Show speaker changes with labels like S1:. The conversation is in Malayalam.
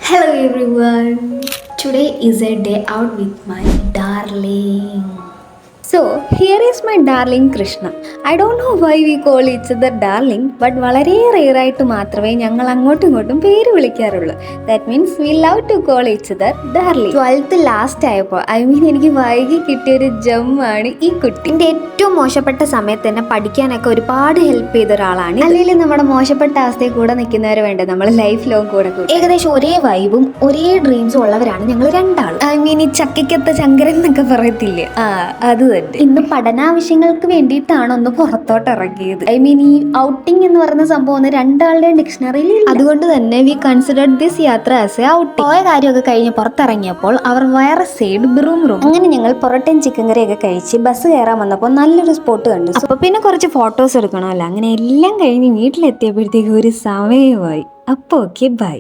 S1: Hello everyone. Today is a day out with my darling. So, here is my darling Krishna. I don't know why we call each other darling, but വളരെ rare ആയിട്ട് മാത്രമേ ഞങ്ങൾ അങ്ങോട്ടും ഇങ്ങോട്ടും പേര് വിളിക്കാറുള്ളൂ. That means we love to call each other darling. 12th last ആയപ്പോൾ എനിക്ക് വൈകി കിട്ടിയൊരു ജമ്മാണ് ഈ കുട്ടി. എൻ്റെ ഏറ്റവും മോശപ്പെട്ട സമയത്ത് തന്നെ പഠിക്കാനൊക്കെ ഒരുപാട് ഹെൽപ്പ് ചെയ്ത ഒരാളാണ്. അല്ലെങ്കിൽ നമ്മുടെ മോശപ്പെട്ട അവസ്ഥയിൽ കൂടെ നിൽക്കുന്നവർ വേണ്ട നമ്മൾ ലൈഫ് ലോങ് കൂടെ ഏകദേശം ഒരേ വൈബും ഒരേ ഡ്രീംസും ഉള്ളവരാണ് ഞങ്ങൾ രണ്ടാളും. ഈ ചക്കയ്ക്കത്ത ചങ്കരൻ എന്നൊക്കെ പറയത്തില്ലേ, അത് ഇന്ന് പഠനാവശ്യങ്ങൾക്ക് വേണ്ടിയിട്ടാണ് ഒന്ന് പുറത്തോട്ട് ഇറങ്ങിയത്. ഈ ഔട്ടിംഗ് എന്ന് പറയുന്ന സംഭവം ഒന്ന് രണ്ടാളുടെ ഡിക്ഷണറിയിൽ. അതുകൊണ്ട് തന്നെ വി കൺസിഡർ ദിസ് യാത്ര ആസ് എ ഔട്ടിംഗ്. പോയ കാര്യമൊക്കെ കഴിഞ്ഞ് പുറത്തിറങ്ങിയപ്പോൾ അവർ വേറെ സൈഡ് റൂം. അങ്ങനെ ഞങ്ങൾ പൊറോട്ടയും ചിക്കൻ കറിയൊക്കെ കഴിച്ച് ബസ് കയറാൻ വന്നപ്പോൾ നല്ലൊരു സ്പോട്ട് കണ്ടു. അപ്പൊ പിന്നെ കുറച്ച് ഫോട്ടോസ് എടുക്കണമല്ലോ. അങ്ങനെ എല്ലാം കഴിഞ്ഞ് വീട്ടിലെത്തിയപ്പോഴത്തേക്ക് ഒരു സമയമായി. അപ്പോൾ ഓക്കെ, ബൈ.